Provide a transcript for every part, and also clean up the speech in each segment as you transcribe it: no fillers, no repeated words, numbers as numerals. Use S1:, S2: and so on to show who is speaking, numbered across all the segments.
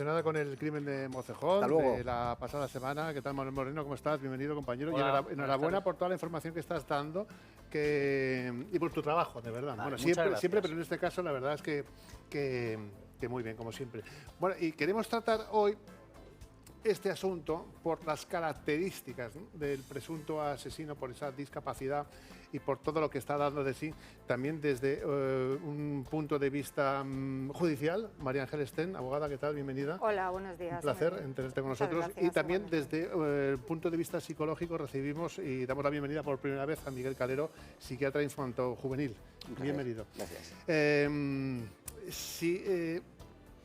S1: Relacionada con el crimen de Mocejón de la pasada semana. ¿Qué tal, Manuel Moreno? ¿Cómo estás? Bienvenido, compañero.
S2: Hola,
S1: y enhorabuena por toda la información que estás dando y por tu trabajo, de verdad.
S2: Vale,
S1: bueno, siempre, pero en este caso la verdad es que muy bien, como siempre. Bueno, y queremos tratar hoy este asunto por las características, ¿no?, del presunto asesino, por esa discapacidad y por todo lo que está dando de sí, también desde un punto de vista judicial. María Ángel Sten, abogada, ¿qué tal? Bienvenida.
S3: Hola, buenos días.
S1: Un placer tenerte con nosotros. Y también desde el punto de vista psicológico recibimos y damos la bienvenida por primera vez a Miguel Calero, psiquiatra infanto-juvenil. Bienvenido.
S2: Gracias.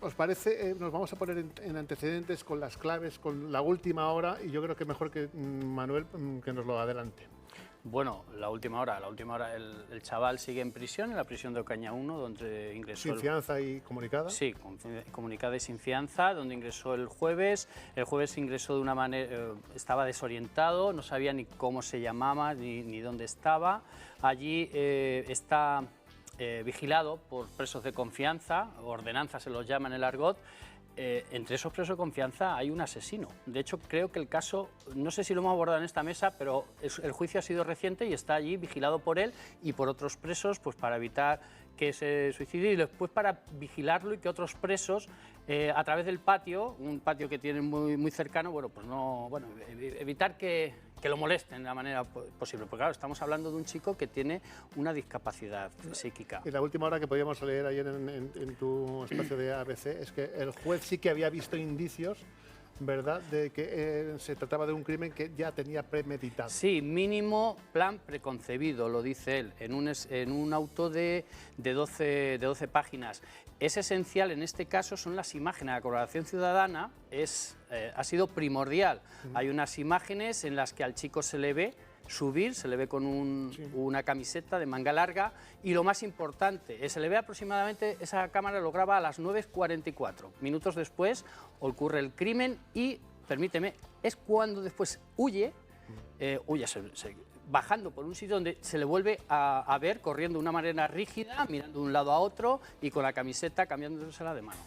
S1: ¿Os parece? Nos vamos a poner en antecedentes con las claves, con la última hora, y yo creo que mejor que Manuel que nos lo adelante.
S2: Bueno, la última hora, el chaval sigue en prisión, en la prisión de Ocaña 1, donde ingresó...
S1: ¿Sin fianza y comunicada?
S2: Sí, comunicada y sin fianza, donde ingresó el jueves. El jueves ingresó de una manera... estaba desorientado, no sabía ni cómo se llamaba, ni dónde estaba. Allí está... vigilado por presos de confianza, ordenanza se los llama en el argot. Entre esos presos de confianza hay un asesino. De hecho, creo que el caso, no sé si lo hemos abordado en esta mesa, pero el juicio ha sido reciente y está allí vigilado por él y por otros presos, pues para evitar que se suicide y después para vigilarlo y que otros presos, a través del patio, un patio que tienen muy cercano, evitar que lo molesten de la manera posible. Porque claro, estamos hablando de un chico que tiene una discapacidad psíquica.
S1: Y la última hora que podíamos leer ayer en tu espacio de ABC es que el juez sí que había visto indicios, ¿verdad?, de que se trataba de un crimen que ya tenía premeditado.
S2: Sí, mínimo plan preconcebido, lo dice él, en un auto de 12 páginas. Es esencial en este caso, son las imágenes. La colaboración ciudadana ha sido primordial. Hay unas imágenes en las que al chico se le ve subir, se le ve con una camiseta de manga larga y lo más importante, se le ve aproximadamente, esa cámara lo graba a las 9:44. Minutos después ocurre el crimen y, permíteme, es cuando después huye bajando por un sitio donde se le vuelve a ver corriendo de una manera rígida, mirando de un lado a otro y con la camiseta cambiándosela de mano.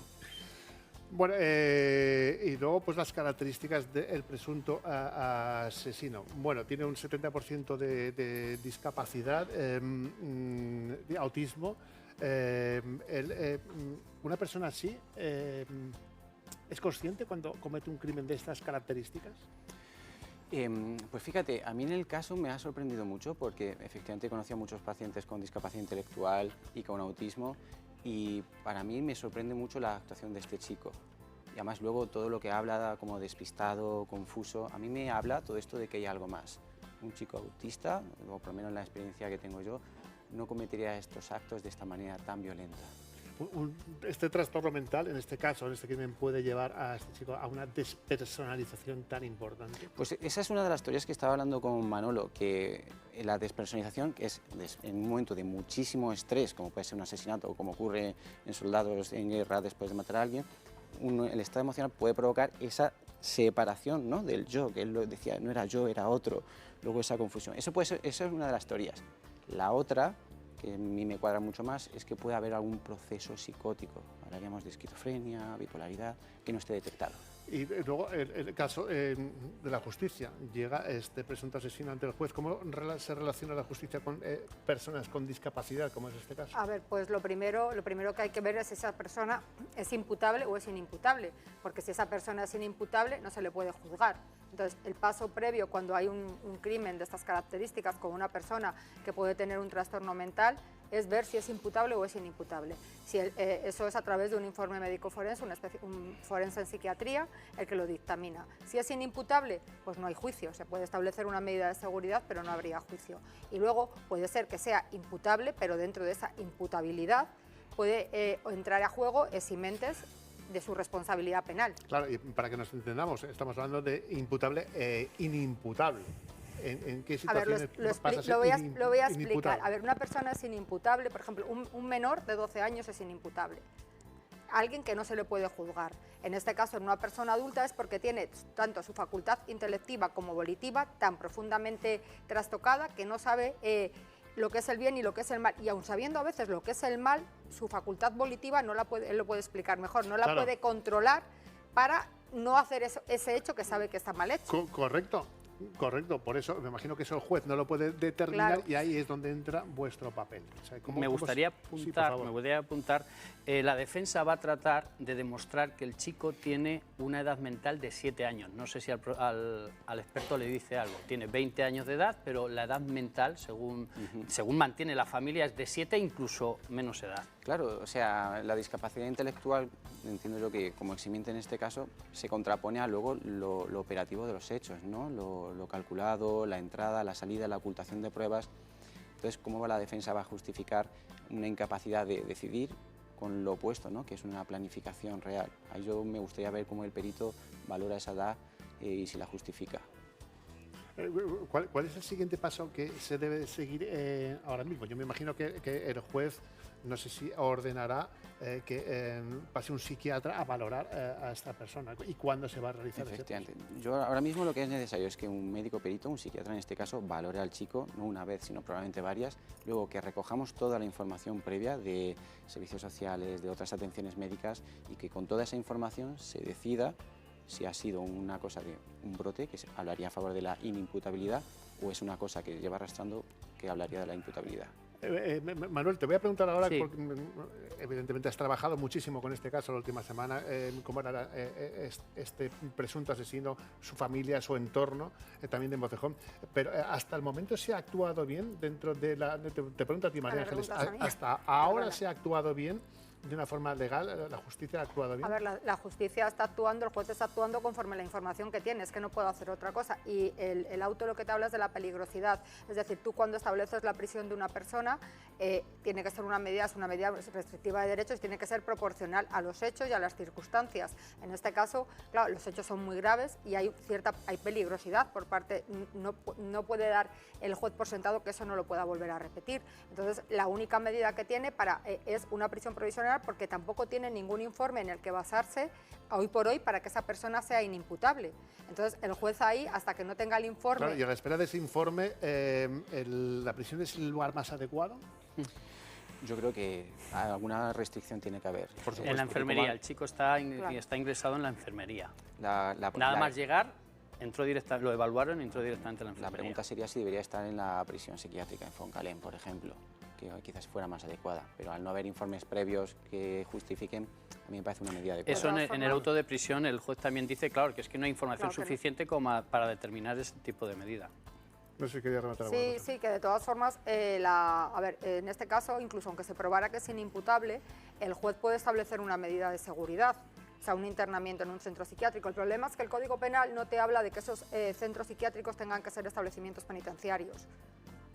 S1: Bueno, y luego pues las características del presunto asesino. Bueno, tiene un 70% de discapacidad, de autismo. Una persona así ¿es consciente cuando comete un crimen de estas características?
S4: Pues fíjate, a mí en el caso me ha sorprendido mucho porque efectivamente conocía a muchos pacientes con discapacidad intelectual y con autismo y para mí me sorprende mucho la actuación de este chico. Y además luego todo lo que habla como despistado, confuso, a mí me habla todo esto de que hay algo más. Un chico autista, o por lo menos la experiencia que tengo yo, no cometería estos actos de esta manera tan violenta.
S1: Este trastorno mental, en este caso, en este crimen, puede llevar a este chico a una despersonalización tan importante.
S4: Pues esa es una de las teorías que estaba hablando con Manolo, que la despersonalización, que es en un momento de muchísimo estrés, como puede ser un asesinato o como ocurre en soldados en guerra después de matar a alguien, el estado emocional puede provocar esa separación, ¿no?, del yo, que él lo decía, no era yo, era otro, luego esa confusión. Esa es una de las teorías. La otra, que a mí me cuadra mucho más, es que puede haber algún proceso psicótico, hablaríamos de esquizofrenia, bipolaridad, que no esté detectado.
S1: Y luego el caso de la justicia. Llega este presunto asesino ante el juez. ¿Cómo se relaciona la justicia con personas con discapacidad, como es este caso?
S3: A ver, pues lo primero que hay que ver es si esa persona es imputable o es inimputable, porque si esa persona es inimputable no se le puede juzgar. Entonces, el paso previo cuando hay un crimen de estas características con una persona que puede tener un trastorno mental es ver si es imputable o es inimputable. Eso es a través de un informe médico forense, un forense en psiquiatría, el que lo dictamina. Si es inimputable, pues no hay juicio. Se puede establecer una medida de seguridad, pero no habría juicio. Y luego puede ser que sea imputable, pero dentro de esa imputabilidad puede entrar a juego eximentes de su responsabilidad penal.
S1: Claro, y para que nos entendamos, estamos hablando de imputable e inimputable. ¿En qué situaciones pasa a ser
S3: lo voy a explicar.
S1: inimputable?
S3: A ver, una persona es inimputable, por ejemplo, un menor de 12 años es inimputable. Alguien que no se le puede juzgar. En este caso, en una persona adulta es porque tiene tanto su facultad intelectiva como volitiva tan profundamente trastocada que no sabe lo que es el bien y lo que es el mal. Y aun sabiendo a veces lo que es el mal, su facultad volitiva no la puede, él lo puede explicar mejor, no la puede controlar para no hacer ese hecho que sabe que está mal hecho.
S1: Correcto. Correcto, por eso me imagino que eso el juez no lo puede determinar,
S3: Claro.
S1: y ahí es donde entra vuestro papel. O sea,
S2: Me gustaría apuntar, la defensa va a tratar de demostrar que el chico tiene una edad mental de 7 años. No sé si al experto le dice algo. Tiene 20 años de edad, pero la edad mental, según mantiene la familia, es de 7, incluso menos edad.
S4: Claro, o sea, la discapacidad intelectual, entiendo yo que como eximiente en este caso, se contrapone a luego lo operativo de los hechos, ¿no? Lo calculado, la entrada, la salida, la ocultación de pruebas. Entonces, ¿cómo la defensa va a justificar una incapacidad de decidir con lo opuesto, ¿no? Que es una planificación real? Ahí yo me gustaría ver cómo el perito valora esa edad y si la justifica.
S1: ¿Cuál es el siguiente paso que se debe seguir ahora mismo? Yo me imagino que el juez, no sé si ordenará que pase un psiquiatra a valorar a esta persona. ¿Y cuándo se va a realizar ese paso?
S4: Efectivamente. Yo ahora mismo lo que es necesario es que un médico perito, un psiquiatra en este caso, valore al chico, no una vez, sino probablemente varias. Luego que recojamos toda la información previa de servicios sociales, de otras atenciones médicas, y que con toda esa información se decida si ha sido una cosa de un brote, que hablaría a favor de la inimputabilidad, o es una cosa que lleva arrastrando, que hablaría de la imputabilidad.
S1: Manuel, te voy a preguntar ahora,
S2: Sí.
S1: porque evidentemente has trabajado muchísimo con este caso la última semana, cómo era este presunto asesino, su familia, su entorno, también de Mocejón, pero hasta el momento se ha actuado bien dentro de la... Te pregunto a ti, María
S3: me
S1: Ángeles,
S3: preguntas a mí.
S1: hasta ahora
S3: Perdona.
S1: se ha actuado bien, de una forma legal, la justicia ha actuado bien.
S3: A ver, la justicia está actuando, el juez está actuando conforme la información que tiene, es que no puedo hacer otra cosa. Y el auto lo que te habla es de la peligrosidad, es decir, tú cuando estableces la prisión de una persona, tiene que ser una medida restrictiva de derechos, tiene que ser proporcional a los hechos y a las circunstancias. En este caso, claro, los hechos son muy graves y hay peligrosidad por parte, no puede dar el juez por sentado que eso no lo pueda volver a repetir. Entonces, la única medida que tiene es una prisión provisional, porque tampoco tiene ningún informe en el que basarse hoy por hoy para que esa persona sea inimputable. Entonces, el juez ahí, hasta que no tenga el informe...
S1: Claro, y a la espera de ese informe, ¿la prisión es el lugar más adecuado?
S4: Yo creo que alguna restricción tiene que haber.
S1: Por supuesto.
S2: En la enfermería, el chico está ingresado en la enfermería. Nada más llegar, lo evaluaron y entró directamente a la enfermería.
S4: La pregunta sería si debería estar en la prisión psiquiátrica, en Foncalén, por ejemplo, que quizás fuera más adecuada, pero al no haber informes previos que justifiquen, a mí me parece una medida adecuada.
S2: Eso en el auto de prisión el juez también dice, claro, que es que no hay información suficiente como para determinar ese tipo de medida.
S1: No sé si quería rematar alguna cosa.
S3: Sí, que de todas formas, en este caso, incluso aunque se probara que es inimputable, el juez puede establecer una medida de seguridad, o sea, un internamiento en un centro psiquiátrico. El problema es que el Código Penal no te habla de que esos centros psiquiátricos tengan que ser establecimientos penitenciarios.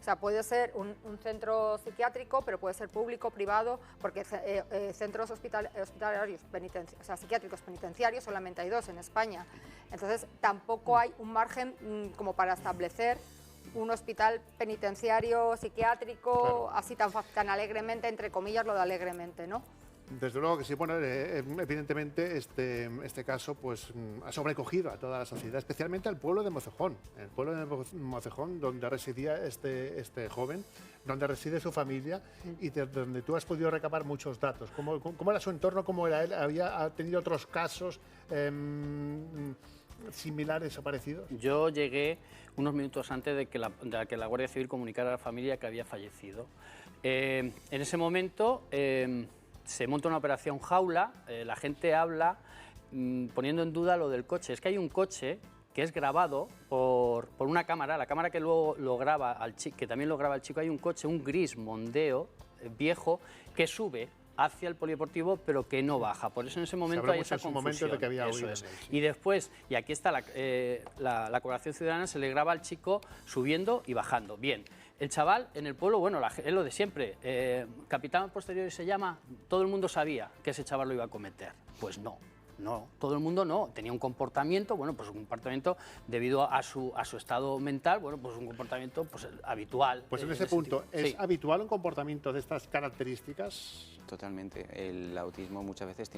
S3: O sea, puede ser un centro psiquiátrico, pero puede ser público, privado, porque centros hospitalarios, psiquiátricos penitenciarios solamente hay 2 en España. Entonces, tampoco hay un margen como para establecer un hospital penitenciario psiquiátrico, claro, así tan alegremente, entre comillas, lo de alegremente, ¿no?
S1: Desde luego que sí, bueno, evidentemente este caso pues ha sobrecogido a toda la sociedad, especialmente al pueblo de Mocejón, el pueblo de Mocejón, donde residía este joven, donde reside su familia y de donde tú has podido recabar muchos datos. ¿Cómo era su entorno? ¿Cómo era él? ¿Ha tenido otros casos similares o parecidos?
S2: Yo llegué unos minutos antes de que la Guardia Civil comunicara a la familia que había fallecido. En ese momento se monta una operación jaula, la gente habla poniendo en duda lo del coche. Es que hay un coche que es grabado por una cámara, la cámara que luego lo graba al chico, que también lo graba el chico. Hay un coche, un gris Mondeo viejo, que sube hacia el polideportivo, pero que no baja. Por eso en ese momento hay esa confusión.
S1: De que había
S2: eso
S1: huido
S2: es.
S1: en él, sí.
S2: Y después, y aquí está la colaboración ciudadana, se le graba al chico subiendo y bajando. Bien. El chaval en el pueblo, bueno, es lo de siempre. Capitán posterior se llama, todo el mundo sabía que ese chaval lo iba a cometer. Pues no, todo el mundo no. Tenía un comportamiento, bueno, pues un comportamiento debido a su estado mental, bueno, pues un comportamiento pues, habitual.
S1: Pues en ese punto, ¿es habitual un comportamiento de estas características?
S4: Totalmente. El autismo muchas veces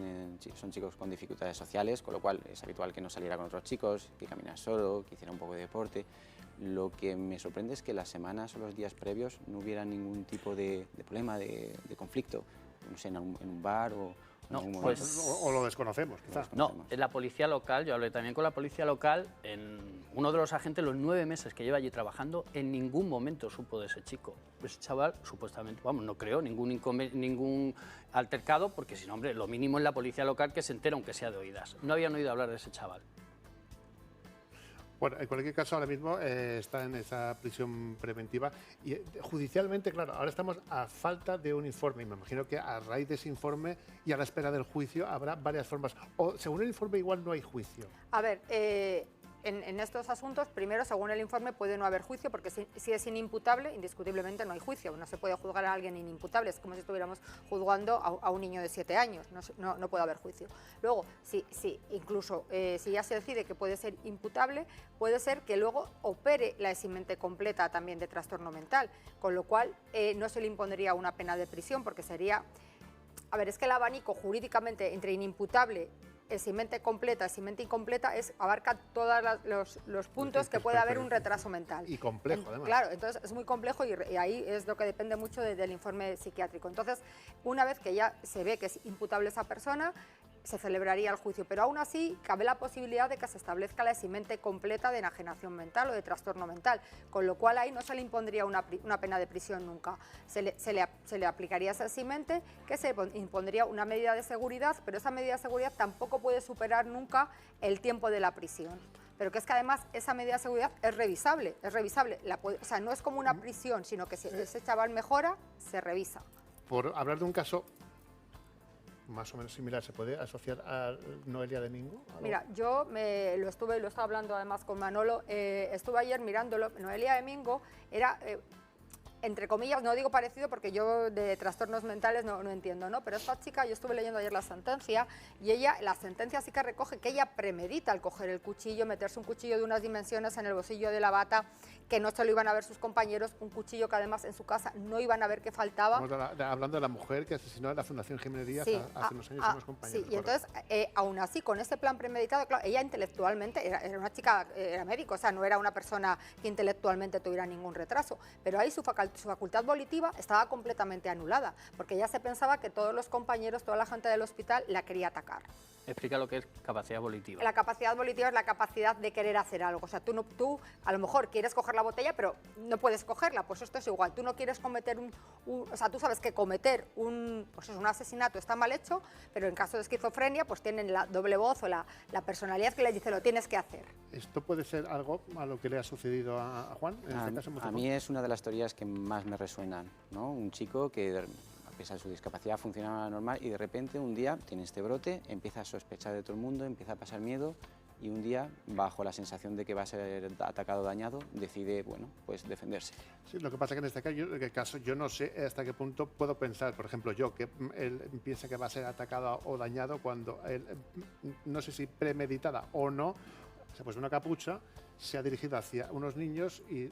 S4: son chicos con dificultades sociales, con lo cual es habitual que no saliera con otros chicos, que caminara solo, que hiciera un poco de deporte. Lo que me sorprende es que las semanas o los días previos no hubiera ningún tipo de problema, de conflicto, no sé, en un bar o
S2: No,
S4: en algún
S2: pues-
S4: momento.
S1: O lo desconocemos, quizás.
S2: No, en la policía local, yo hablé también con la policía local, uno de los agentes, los 9 meses que lleva allí trabajando, en ningún momento supo de ese chico. Ese chaval, supuestamente, vamos, no creo ningún altercado, porque si no, hombre, lo mínimo en la policía local que se entera, aunque sea de oídas. No habían oído hablar de ese chaval.
S1: Bueno, en cualquier caso, ahora mismo está en esa prisión preventiva y judicialmente, claro, ahora estamos a falta de un informe y me imagino que a raíz de ese informe y a la espera del juicio habrá varias formas. O según el informe igual no hay juicio.
S3: A ver, en estos asuntos, primero, según el informe, puede no haber juicio, porque si es inimputable, indiscutiblemente no hay juicio. No se puede juzgar a alguien inimputable, es como si estuviéramos juzgando a un niño de 7 años, no puede haber juicio. Luego, incluso si ya se decide que puede ser imputable, puede ser que luego opere la eximente completa también de trastorno mental, con lo cual no se le impondría una pena de prisión, porque sería... A ver, es que el abanico jurídicamente entre inimputable, eximente completa, eximente incompleta, abarca todos los puntos que puede haber un retraso mental.
S1: Y complejo, además.
S3: Claro, entonces es muy complejo y ahí es lo que depende mucho del informe psiquiátrico. Entonces, una vez que ya se ve que es imputable esa persona, se celebraría el juicio, pero aún así cabe la posibilidad de que se establezca la eximente completa de enajenación mental o de trastorno mental, con lo cual ahí no se le impondría una pena de prisión nunca. Se le aplicaría esa eximente, que se impondría una medida de seguridad, pero esa medida de seguridad tampoco puede superar nunca el tiempo de la prisión. Pero que es que además esa medida de seguridad es revisable. O sea, no es como una prisión, sino que si ese chaval mejora, se revisa.
S1: Por hablar de un caso más o menos similar, ¿se puede asociar a Noelia de Mingo?
S3: Mira, yo lo estaba hablando además con Manolo, estuve ayer mirándolo. Noelia de Mingo era, entre comillas, no digo parecido porque yo de trastornos mentales no entiendo, ¿no? Pero esta chica, yo estuve leyendo ayer la sentencia y la sentencia sí que recoge que ella premedita al coger el cuchillo, meterse un cuchillo de unas dimensiones en el bolsillo de la bata, que no se lo iban a ver sus compañeros, un cuchillo que además en su casa no iban a ver que faltaba.
S1: Estamos hablando de la mujer que asesinó a la Fundación Jiménez Díaz hace unos años, unos compañeros.
S3: Sí, y entonces, aún así, con ese plan premeditado, claro, ella intelectualmente era una chica, era médico, o sea, no era una persona que intelectualmente tuviera ningún retraso, pero ahí su facultad volitiva estaba completamente anulada, porque ella se pensaba que todos los compañeros, toda la gente del hospital la quería atacar.
S2: Explica lo que es capacidad volitiva.
S3: La capacidad volitiva es la capacidad de querer hacer algo. O sea, tú a lo mejor quieres coger la botella, pero no puedes cogerla. Pues esto es igual. Tú no quieres cometer o sea, tú sabes que cometer un asesinato está mal hecho, pero en caso de esquizofrenia, pues tienen la doble voz o la personalidad que les dice lo tienes que hacer.
S1: ¿Esto puede ser algo a lo que le ha sucedido a Juan? En este caso,
S4: a mí es una de las teorías que más me resuenan, ¿no? Un chico que, a pesar de su discapacidad, funcionaba normal y de repente un día tiene este brote, empieza a sospechar de todo el mundo, empieza a pasar miedo y un día, bajo la sensación de que va a ser atacado o dañado, decide, bueno, pues defenderse.
S1: Sí, lo que pasa es que en este caso yo no sé hasta qué punto puedo pensar, por ejemplo, yo, que él piensa que va a ser atacado o dañado cuando él, no sé si premeditada o no, se ha puesto una capucha, se ha dirigido hacia unos niños y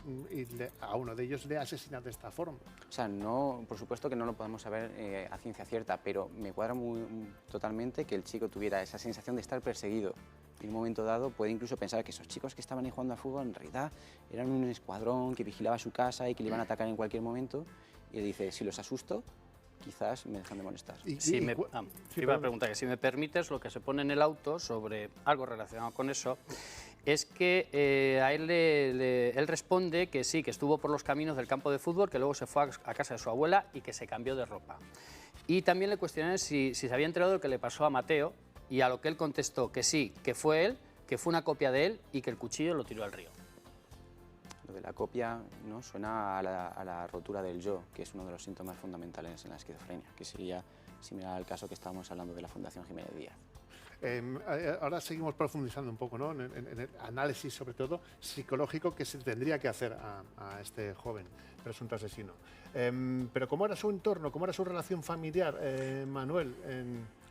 S1: a uno de ellos le ha asesinado de esta forma.
S4: O sea, no, por supuesto que no lo podemos saber a ciencia cierta, pero me cuadra totalmente que el chico tuviera esa sensación de estar perseguido. En un momento dado puede incluso pensar que esos chicos que estaban ahí jugando a fútbol en realidad eran un escuadrón que vigilaba su casa y que le iban a atacar en cualquier momento. Y él dice, si los asusto, quizás me dejan de molestar.
S2: Iba a preguntar que si me permites, lo que se pone en el auto sobre algo relacionado con eso es que a él él responde que sí, que estuvo por los caminos del campo de fútbol, que luego se fue a casa de su abuela y que se cambió de ropa. Y también le cuestioné si se había enterado de lo que le pasó a Mateo, y a lo que él contestó que sí, que fue él, que fue una copia de él y que el cuchillo lo tiró al río.
S4: Lo de la copia, ¿no?, suena a la rotura del yo, que es uno de los síntomas fundamentales en la esquizofrenia, que sería similar al caso que estábamos hablando de la Fundación Jiménez Díaz.
S1: Ahora seguimos profundizando un poco, ¿no?, en el análisis, sobre todo psicológico, que se tendría que hacer a este joven presunto asesino. Pero ¿cómo era su entorno, cómo era su relación familiar, Manuel?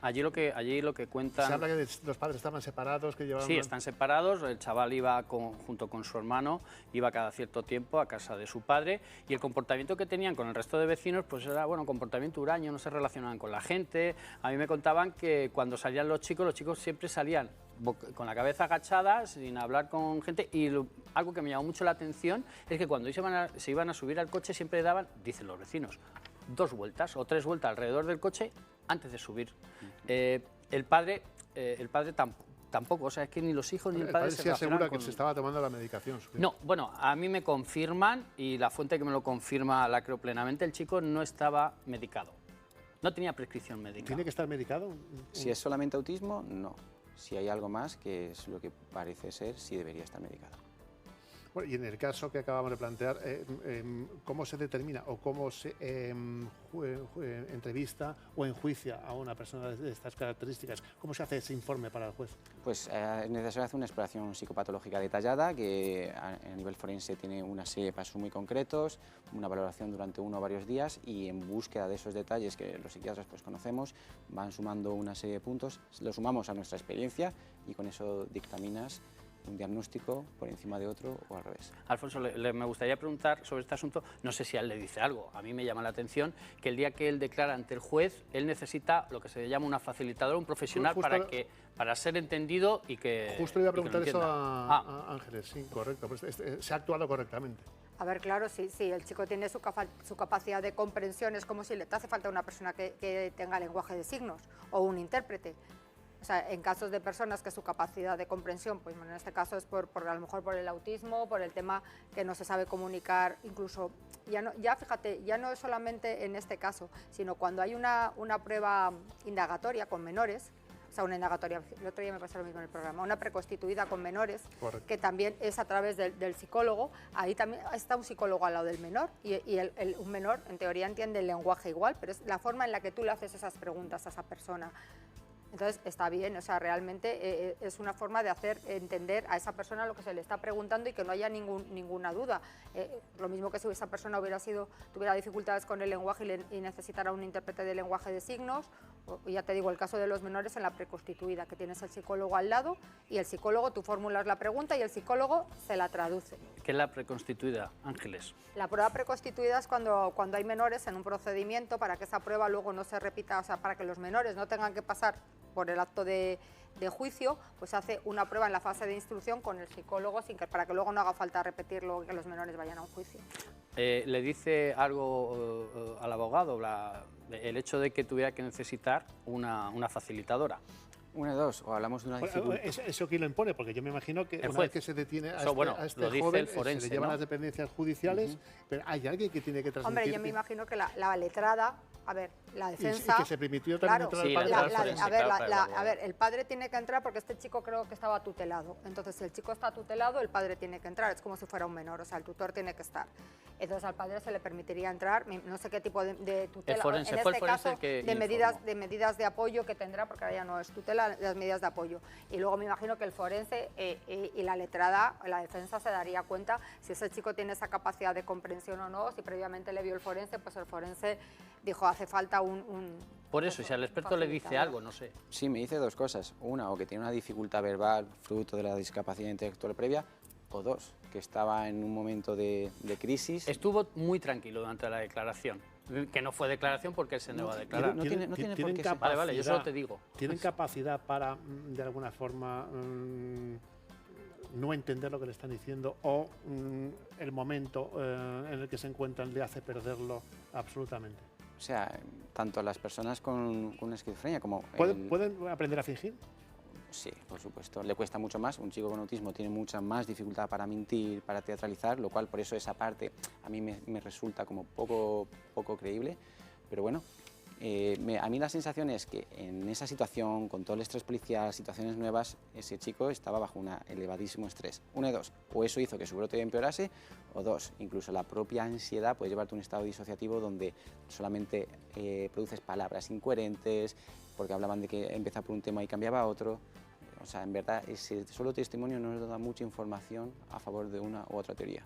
S2: Allí lo que cuentan...
S1: Se habla que los padres estaban separados, que llevaban...
S2: Sí, están separados, el chaval iba junto con su hermano, iba cada cierto tiempo a casa de su padre, y el comportamiento que tenían con el resto de vecinos pues era, bueno, comportamiento huraño, no se relacionaban con la gente. A mí me contaban que cuando salían los chicos siempre salían con la cabeza agachada, sin hablar con gente, y algo que me llamó mucho la atención es que cuando se iban a subir al coche siempre daban, dicen los vecinos, 2 vueltas o 3 vueltas alrededor del coche antes de subir. El padre tampoco, o sea, es que ni los hijos ni el padre se
S1: sí asegura
S2: relacionan
S1: que se estaba tomando la medicación.
S2: No, bueno, a mí me confirman, y la fuente que me lo confirma la creo plenamente, el chico no estaba medicado. No tenía prescripción médica.
S1: ¿Tiene que estar medicado?
S4: Si es solamente autismo, no. Si hay algo más, que es lo que parece ser, sí debería estar medicado.
S1: Bueno, y en el caso que acabamos de plantear, ¿cómo se determina o cómo se entrevista o enjuicia a una persona de estas características? ¿Cómo se hace ese informe para el juez?
S4: Pues es necesario hacer una exploración psicopatológica detallada que a nivel forense tiene una serie de pasos muy concretos, una valoración durante uno o varios días y en búsqueda de esos detalles que los psiquiatras pues conocemos, van sumando una serie de puntos, lo sumamos a nuestra experiencia y con eso dictaminas un diagnóstico por encima de otro o al revés.
S2: Alfonso, me gustaría preguntar sobre este asunto, no sé si a él le dice algo, a mí me llama la atención que el día que él declara ante el juez, él necesita lo que se llama una facilitadora, un profesional para ser entendido y que
S1: Justo le iba a preguntar eso
S2: a
S1: Ángeles, sí, correcto, pues se ha actuado correctamente.
S3: A ver, claro, sí, el chico tiene su capacidad de comprensión, es como si le hace falta una persona que tenga lenguaje de signos o un intérprete. O sea, en casos de personas que su capacidad de comprensión, pues bueno, en este caso es a lo mejor por el autismo, por el tema que no se sabe comunicar, incluso, fíjate, ya no es solamente en este caso, sino cuando hay una prueba indagatoria con menores, o sea, una indagatoria, el otro día me pasó lo mismo en el programa, una preconstituida con menores, correcto, que también es a través del psicólogo, ahí también está un psicólogo al lado del menor, y un menor en teoría entiende el lenguaje igual, pero es la forma en la que tú le haces esas preguntas a esa persona. Entonces está bien, o sea, realmente es una forma de hacer entender a esa persona lo que se le está preguntando y que no haya ninguna duda. Lo mismo que si esa persona tuviera dificultades con el lenguaje y necesitara un intérprete de lenguaje de signos, o ya te digo, el caso de los menores en la preconstituida, que tienes el psicólogo al lado y el psicólogo, tú formulas la pregunta y el psicólogo se la traduce.
S2: ¿Qué es la preconstituida, Ángeles?
S3: La prueba preconstituida es cuando hay menores en un procedimiento para que esa prueba luego no se repita, o sea, para que los menores no tengan que pasar por el acto de juicio, pues se hace una prueba en la fase de instrucción con el psicólogo para que luego no haga falta repetirlo y que los menores vayan a un juicio.
S2: ¿Le dice algo al abogado el hecho de que tuviera que necesitar una facilitadora?
S4: Una de dos, o hablamos de una dificultad.
S1: ¿Eso quién lo impone? Porque yo me imagino que una vez que se detiene a este
S2: lo dice
S1: joven,
S2: el forense,
S1: se le llevan
S2: ¿no?
S1: las dependencias judiciales, pero hay alguien que tiene que transmitir.
S3: Hombre, yo me imagino que la letrada, a ver, la defensa...
S1: Y que se permitió también
S2: entrar al padre.
S3: El padre tiene que entrar porque este chico creo que estaba tutelado. Entonces, si el chico está tutelado, el padre tiene que entrar. Es como si fuera un menor, o sea, el tutor tiene que estar. Entonces, al padre se le permitiría entrar, no sé qué tipo de tutela.
S2: El forense,
S3: en este caso, de medidas de apoyo que tendrá, porque ahora ya no es tutela, las medidas de apoyo. Y luego me imagino que el forense y la letrada, la defensa se daría cuenta si ese chico tiene esa capacidad de comprensión o no, si previamente le vio el forense, pues el forense dijo, hace falta
S2: Por eso, si al experto le dice algo, no sé.
S4: Sí, me dice dos cosas. Una, o que tiene una dificultad verbal fruto de la discapacidad intelectual previa, o dos, que estaba en un momento de crisis.
S2: Estuvo muy tranquilo durante la declaración, que no fue declaración porque él se negó a declarar.
S4: No tiene por qué ser.
S2: Vale, yo solo te digo.
S1: ¿Tienen capacidad para, de alguna forma, no entender lo que le están diciendo o el momento en el que se encuentran le hace perderlo absolutamente?
S4: O sea, tanto las personas con una esquizofrenia como...
S1: ¿Pueden aprender a fingir?
S4: Sí, por supuesto. Le cuesta mucho más. Un chico con autismo tiene mucha más dificultad para mentir, para teatralizar, lo cual por eso esa parte a mí me resulta como poco creíble. Pero bueno, a mí la sensación es que en esa situación, con todo el estrés policial, situaciones nuevas, ese chico estaba bajo un elevadísimo estrés. Una de dos, o eso hizo que su brote empeorase, o dos, incluso la propia ansiedad puede llevarte a un estado disociativo donde solamente produces palabras incoherentes, porque hablaban de que empezaba por un tema y cambiaba a otro. O sea, en verdad, ese solo testimonio no nos da mucha información a favor de una u otra teoría.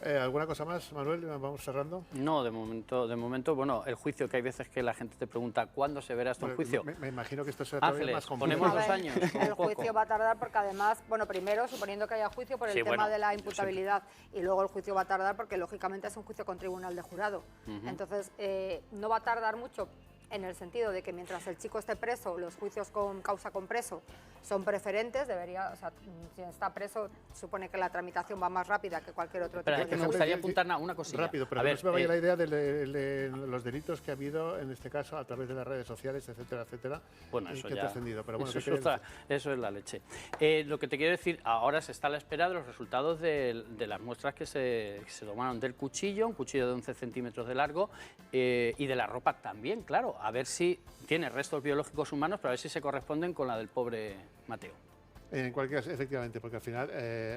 S1: ¿Alguna cosa más, Manuel? Vamos cerrando.
S2: No, de momento, bueno, el juicio, que hay veces que la gente te pregunta ¿cuándo se verá esto en juicio?
S1: Me imagino que esto será todavía más complejo.
S2: Ponemos 2 años.
S3: El juicio va a tardar porque además, bueno, primero suponiendo que haya juicio por el tema de la imputabilidad y luego el juicio va a tardar porque lógicamente es un juicio con tribunal de jurado. Entonces, no va a tardar mucho en el sentido de que mientras el chico esté preso, los juicios con causa con preso son preferentes, debería, o sea, si está preso, supone que la tramitación va más rápida que cualquier otro
S2: Pero
S3: tipo de
S2: me gustaría apuntar una cosilla.
S1: Rápido, pero
S2: A
S1: no
S2: ver,
S1: se me vaya la idea de los delitos que ha habido, en este caso, a través de las redes sociales, etcétera, etcétera,
S2: bueno,
S1: y
S2: eso
S1: que ha
S2: ya,
S1: trascendido. Pero bueno,
S2: eso,
S1: ¿qué querías decir?
S2: eso es la leche. Lo que te quiero decir, ahora se está a la espera de los resultados de las muestras que se tomaron del cuchillo, un cuchillo de 11 centímetros de largo, y de la ropa también, claro, a ver si tiene restos biológicos humanos, pero a ver si se corresponden con la del pobre Mateo.
S1: En cualquier caso, efectivamente, porque al final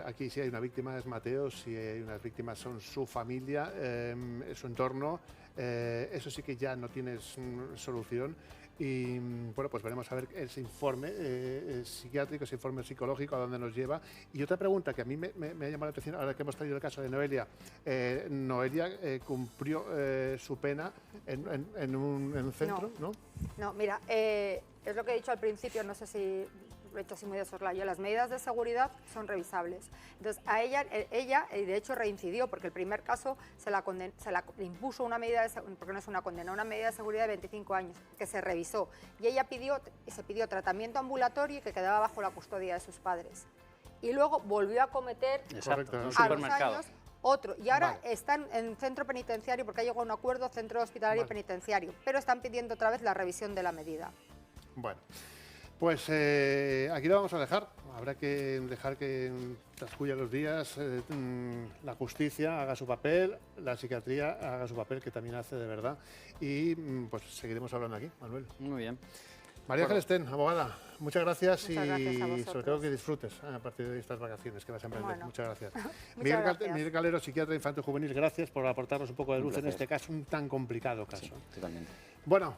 S1: aquí si hay una víctima es Mateo, si hay unas víctimas son su familia, su entorno, eso sí que ya no tienes solución. Y bueno, pues veremos a ver ese informe psiquiátrico, ese informe psicológico, a dónde nos lleva. Y otra pregunta que a mí me ha llamado la atención, ahora que hemos traído el caso de Noelia. Noelia cumplió su pena en un centro, ¿no?
S3: No, mira, es lo que he dicho al principio, no sé si lo he hecho así muy de soslayo, las medidas de seguridad son revisables. Entonces, a ella de hecho reincidió, porque el primer caso se le impuso una medida de seguridad, porque no es una condena, una medida de seguridad de 25 años, que se revisó. Y ella se pidió tratamiento ambulatorio y que quedaba bajo la custodia de sus padres. Y luego volvió a cometer
S2: Exacto, en un
S3: a los
S2: supermercado.
S3: años otro. Y ahora
S1: Vale.
S3: están en centro penitenciario, porque ha llegado a un acuerdo centro hospitalario y penitenciario, pero están pidiendo otra vez la revisión de la medida.
S1: Bueno, pues aquí lo vamos a dejar. Habrá que dejar que transcurran los días, la justicia haga su papel, la psiquiatría haga su papel, que también hace de verdad. Y pues seguiremos hablando aquí, Manuel.
S2: Muy bien.
S1: María Ángeles Ten, abogada, muchas gracias.
S3: Muchas gracias a
S1: Y
S3: vosotros.
S1: sobre todo que disfrutes a partir de estas vacaciones que vas a emprender.
S3: Bueno.
S1: Muchas gracias.
S3: Muchas gracias.
S1: Miguel Calero, psiquiatra infantil juvenil, gracias por aportarnos un poco de
S4: Un
S1: luz en
S4: placer.
S1: este caso, un tan complicado caso.
S4: Sí, totalmente.
S1: Bueno.